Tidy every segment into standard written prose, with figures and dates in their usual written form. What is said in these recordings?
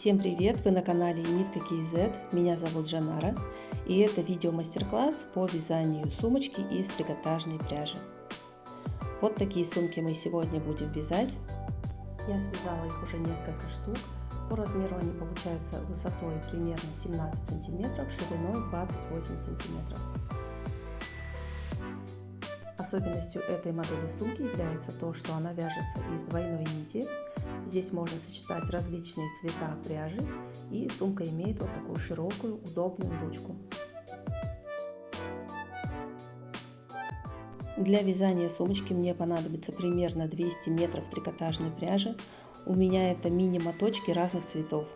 Всем привет! Вы на канале Нитка KZ. Меня зовут Жанара, и это видео мастер-класс по вязанию сумочки из трикотажной пряжи. Вот такие сумки мы сегодня будем вязать. Я связала их уже несколько штук. По размеру они получаются высотой примерно 17 сантиметров, шириной 28 сантиметров. Особенностью этой модели сумки является то, что она вяжется из двойной нити. Здесь можно сочетать различные цвета пряжи, и сумка имеет вот такую широкую, удобную ручку. Для вязания сумочки мне понадобится примерно 200 метров трикотажной пряжи. У меня это мини-моточки разных цветов.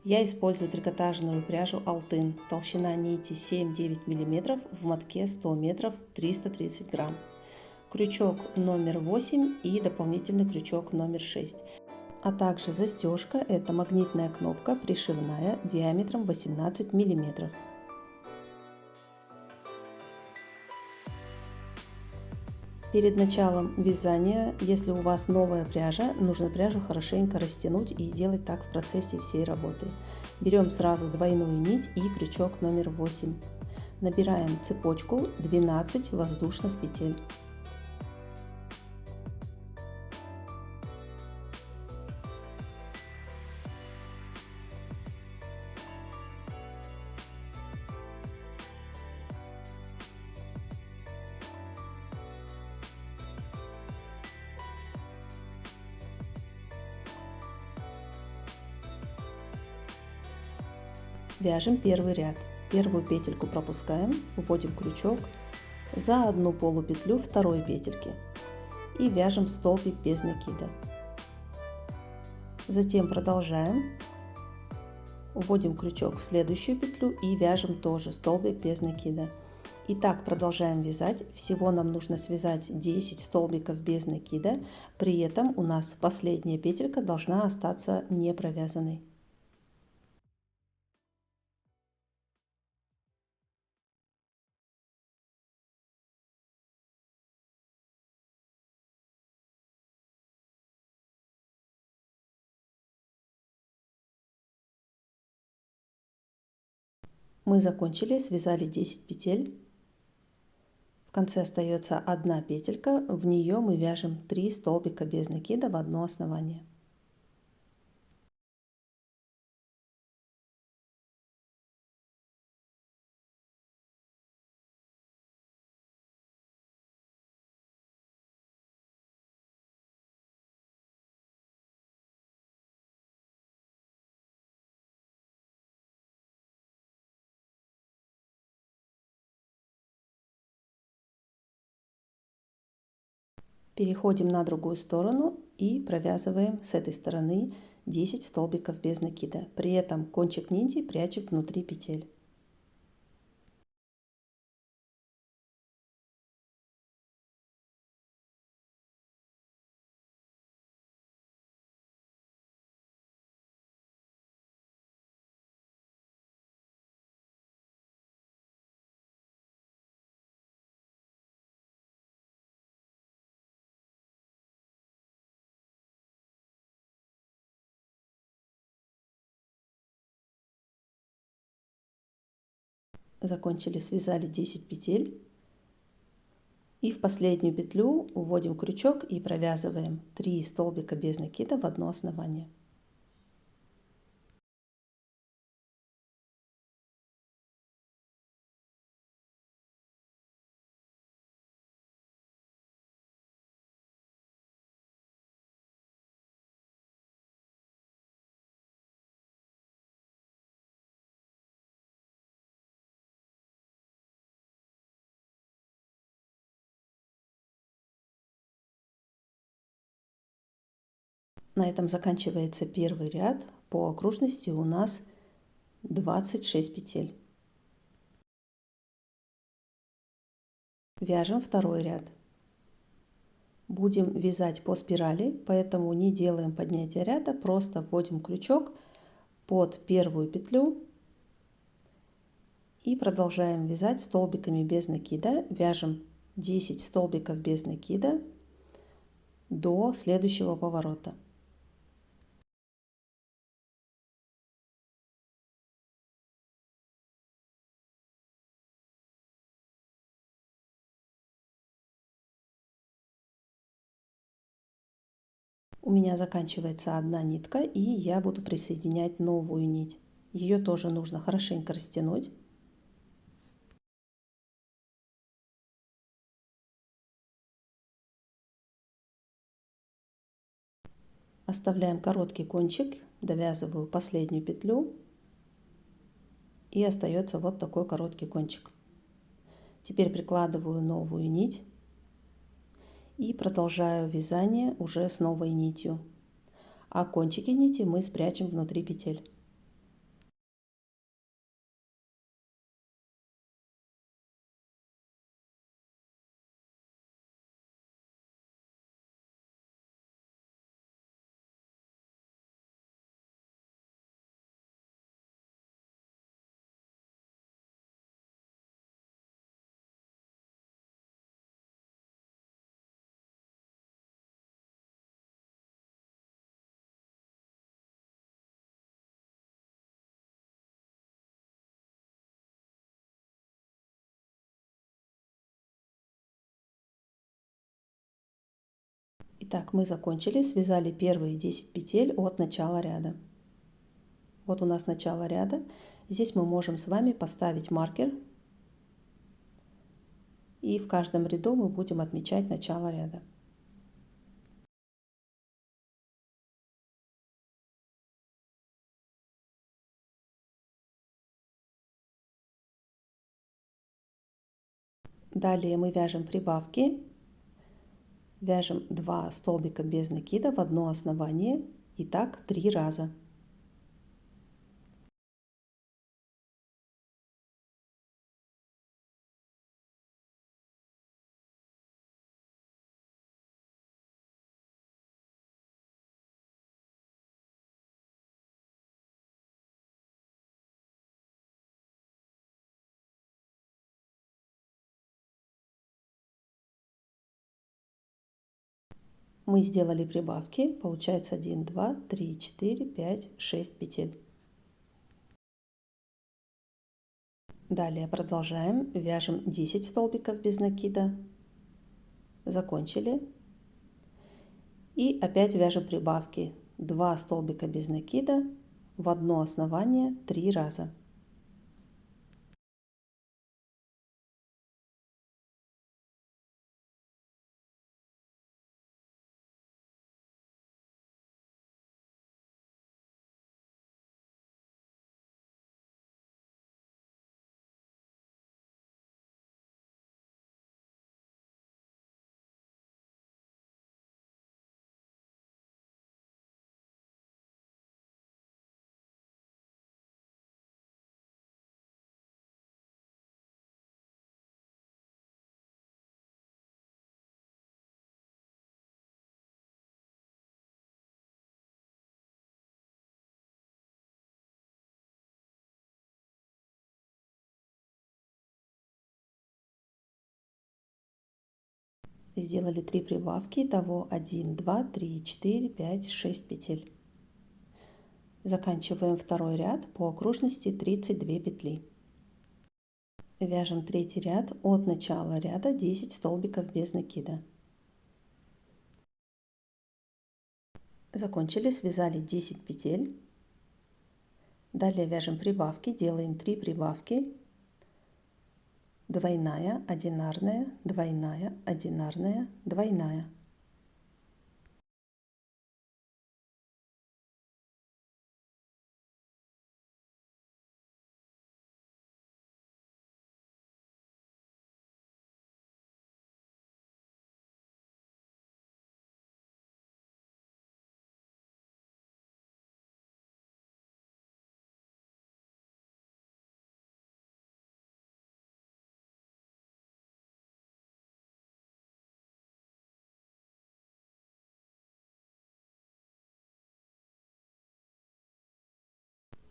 Я использую трикотажную пряжу Алтын. Толщина нити 7-9 мм, в мотке 100 метров, 330 грамм. Крючок номер 8 и дополнительный крючок номер 6. А также застежка, это магнитная кнопка пришивная диаметром 18 мм. Перед началом вязания, если у вас новая пряжа, нужно пряжу хорошенько растянуть и делать так в процессе всей работы. Берем сразу двойную нить и крючок номер 8. Набираем цепочку 12 воздушных петель. Вяжем первый ряд. Первую петельку пропускаем, вводим крючок, за одну полупетлю второй петельки и вяжем столбик без накида. Затем продолжаем, вводим крючок в следующую петлю и вяжем тоже столбик без накида. И так продолжаем вязать. Всего нам нужно связать 10 столбиков без накида, при этом у нас последняя петелька должна остаться не провязанной. Мы закончили, связали 10 петель. В конце остается одна петелька, в нее мы вяжем 3 столбика без накида в одно основание. Переходим на другую сторону и провязываем с этой стороны 10 столбиков без накида. При этом кончик нити прячем внутри петель. Закончили, связали 10 петель. И в последнюю петлю вводим крючок и провязываем 3 столбика без накида в одно основание. На этом заканчивается первый ряд. По окружности у нас 26 петель. Вяжем второй ряд. Будем вязать по спирали, поэтому не делаем поднятия ряда, просто вводим крючок под первую петлю и продолжаем вязать столбиками без накида. Вяжем 10 столбиков без накида до следующего поворота. У меня заканчивается одна нитка, и я буду присоединять новую нить. Ее тоже нужно хорошенько растянуть. Оставляем короткий кончик, довязываю последнюю петлю, и остается вот такой короткий кончик. Теперь прикладываю новую нить и продолжаю вязание уже с новой нитью, а кончики нити мы спрячем внутри петель. Итак, мы закончили, связали первые 10 петель от начала ряда. Вот у нас начало ряда. Здесь мы можем с вами поставить маркер, и в каждом ряду мы будем отмечать начало ряда. Далее мы вяжем прибавки. Вяжем 2 столбика без накида в одно основание, и так 3 раза. Мы сделали прибавки, получается 1, 2, 3, 4, 5, 6 петель. Далее продолжаем, вяжем 10 столбиков без накида, закончили, и опять вяжем прибавки, 2 столбика без накида в одно основание 3 раза. Сделали 3 прибавки, итого 1, 2, 3, 4, 5, 6 петель. Заканчиваем второй ряд, по окружности 32 петли. Вяжем третий ряд, от начала ряда 10 столбиков без накида. Закончили, связали 10 петель. Далее вяжем прибавки, делаем 3 прибавки. Двойная, одинарная, двойная, одинарная, двойная.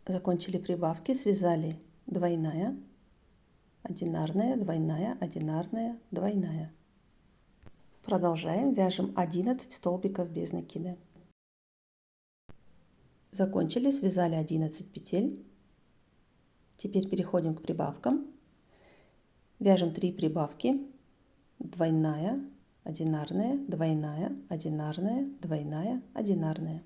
Закончили прибавки, связали двойная, одинарная, двойная, одинарная, двойная. Продолжаем, вяжем 11 столбиков без накида. Закончили, связали 11 петель. Теперь переходим к прибавкам. Вяжем 3 прибавки, двойная, одинарная, двойная, одинарная, двойная, одинарная.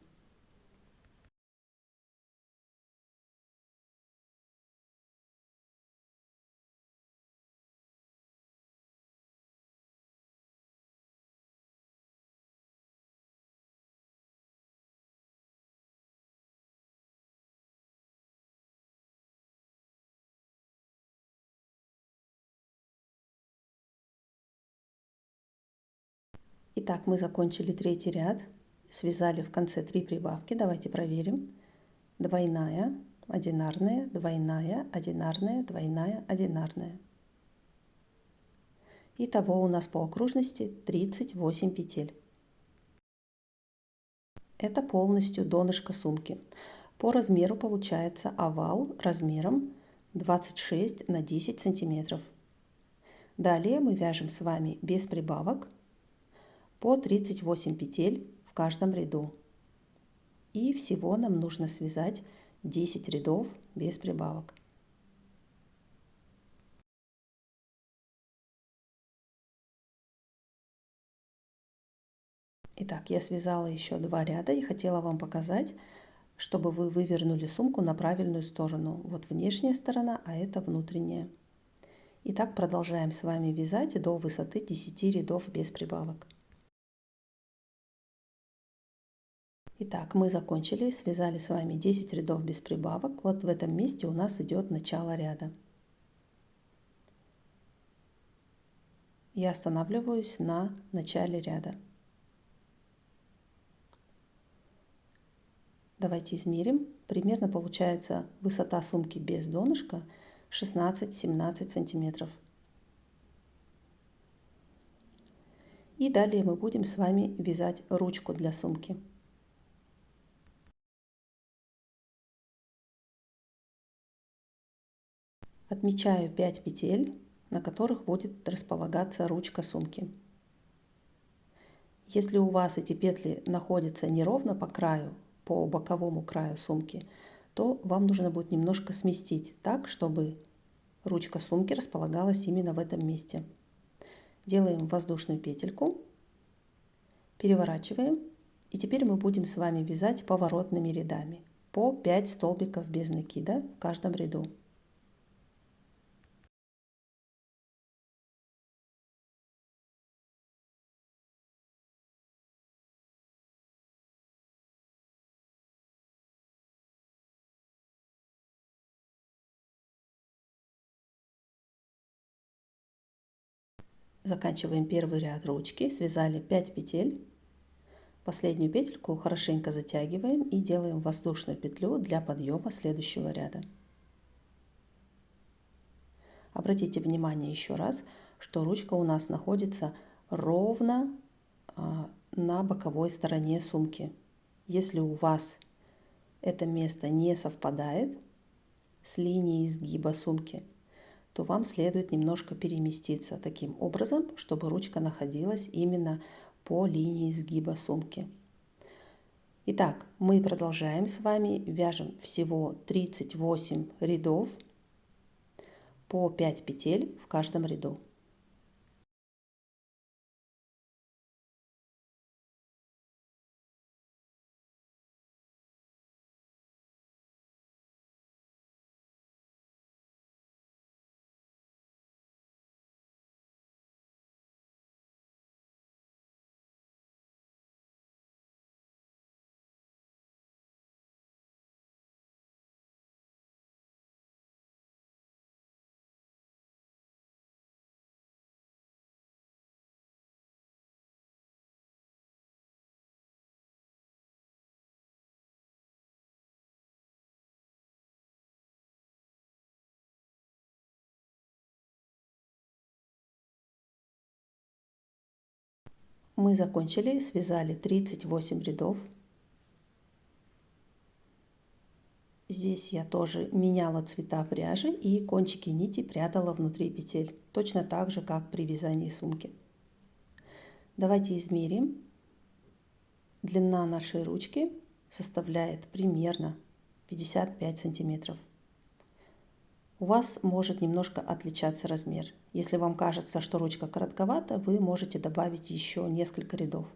Итак, мы закончили третий ряд, связали в конце 3 прибавки. Давайте проверим. Двойная, одинарная, двойная, одинарная, двойная, одинарная. Итого у нас по окружности 38 петель. Это полностью донышко сумки. По размеру получается овал размером 26 на 10 сантиметров. Далее мы вяжем с вами без прибавок по 38 петель в каждом ряду. И всего нам нужно связать 10 рядов без прибавок. Итак, я связала еще 2 ряда и хотела вам показать, чтобы вы вывернули сумку на правильную сторону. Вот внешняя сторона, а это внутренняя. Итак, продолжаем с вами вязать до высоты 10 рядов без прибавок. Итак, мы закончили, связали с вами 10 рядов без прибавок. Вот в этом месте у нас идет начало ряда. Я останавливаюсь на начале ряда. Давайте измерим. Примерно получается высота сумки без донышка 16-17 сантиметров. И далее мы будем с вами вязать ручку для сумки. Отмечаю 5 петель, на которых будет располагаться ручка сумки. Если у вас эти петли находятся неровно по краю, по боковому краю сумки, то вам нужно будет немножко сместить так, чтобы ручка сумки располагалась именно в этом месте. Делаем воздушную петельку, переворачиваем, и теперь мы будем с вами вязать поворотными рядами по 5 столбиков без накида в каждом ряду. Заканчиваем первый ряд ручки, связали 5 петель. Последнюю петельку хорошенько затягиваем и делаем воздушную петлю для подъема следующего ряда. Обратите внимание еще раз, что ручка у нас находится ровно на боковой стороне сумки. Если у вас это место не совпадает с линией изгиба сумки, то вам следует немножко переместиться таким образом, чтобы ручка находилась именно по линии изгиба сумки. Итак, мы продолжаем с вами, вяжем всего 38 рядов по 5 петель в каждом ряду. Мы закончили, связали 38 рядов. Здесь я тоже меняла цвета пряжи и кончики нити прятала внутри петель, точно так же, как при вязании сумки. Давайте измерим. Длина нашей ручки составляет примерно 55 сантиметров. у вас может немножко отличаться размер. Если вам кажется, что ручка коротковата, вы можете добавить еще несколько рядов.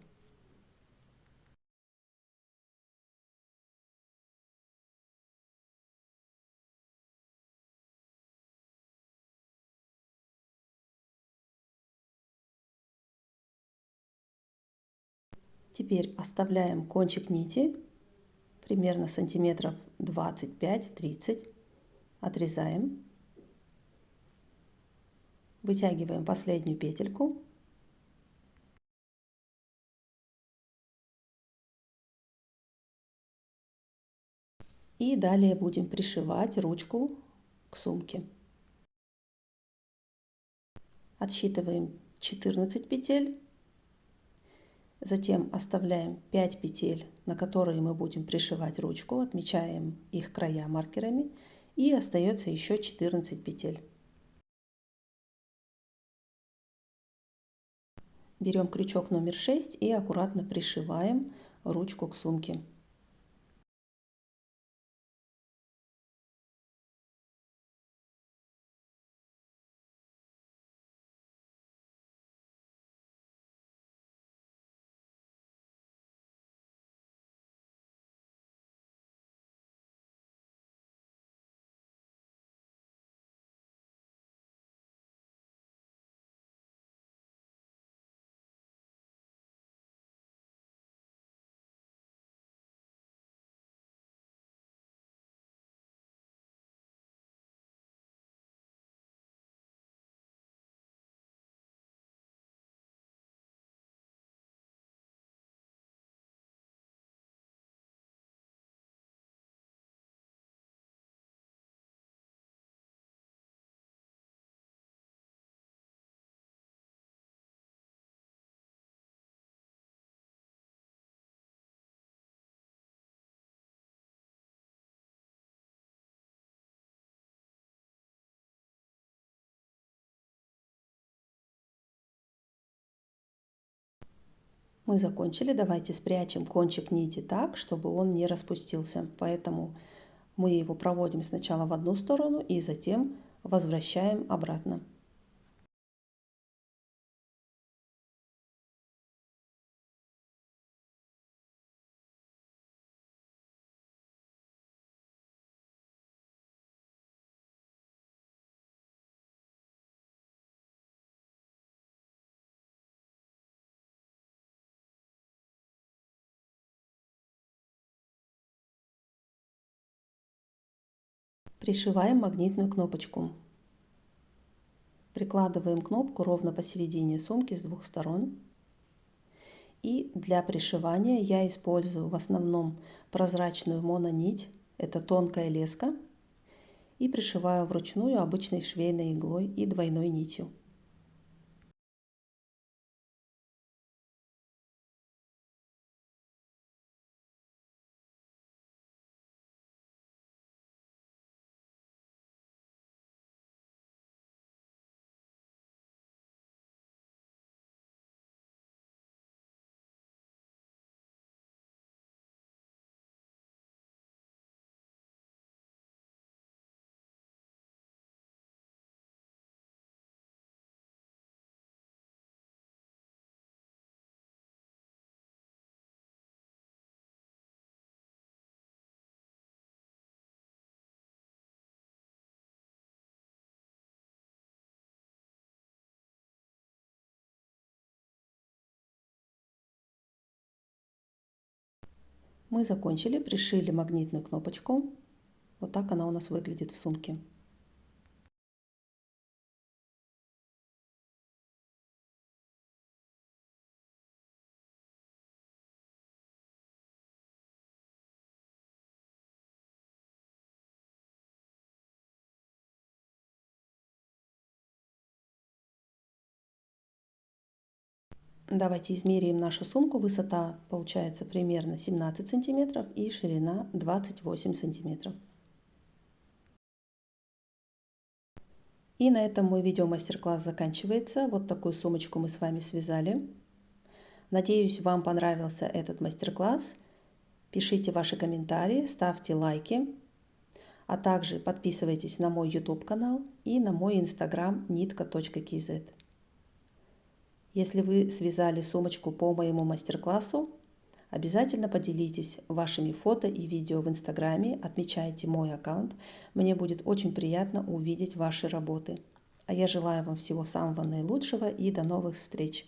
Теперь оставляем кончик нити, примерно сантиметров 25-30, отрезаем, вытягиваем последнюю петельку и далее будем пришивать ручку к сумке. Отсчитываем 14 петель. Затем оставляем 5 петель, на которые мы будем пришивать ручку, отмечаем их края маркерами, и остается еще 14 петель. Берем крючок номер 6 и аккуратно пришиваем ручку к сумке. Мы закончили. Давайте спрячем кончик нити так, чтобы он не распустился. Поэтому мы его проводим сначала в одну сторону и затем возвращаем обратно. Пришиваем магнитную кнопочку. Прикладываем кнопку ровно посередине сумки с двух сторон. И для пришивания я использую в основном прозрачную мононить, это тонкая леска, и пришиваю вручную обычной швейной иглой и двойной нитью. Мы закончили, пришили магнитную кнопочку. Вот так она у нас выглядит в сумке. Давайте измерим нашу сумку. Высота получается примерно 17 сантиметров и ширина 28 сантиметров. И на этом мой видеомастер-класс заканчивается. Вот такую сумочку мы с вами связали. Надеюсь, вам понравился этот мастер-класс. Пишите ваши комментарии, ставьте лайки. А также подписывайтесь на мой YouTube канал и на мой Instagram nitka.kz. Если вы связали сумочку по моему мастер-классу, обязательно поделитесь вашими фото и видео в Инстаграме, отмечайте мой аккаунт. Мне будет очень приятно увидеть ваши работы. А я желаю вам всего самого наилучшего и до новых встреч!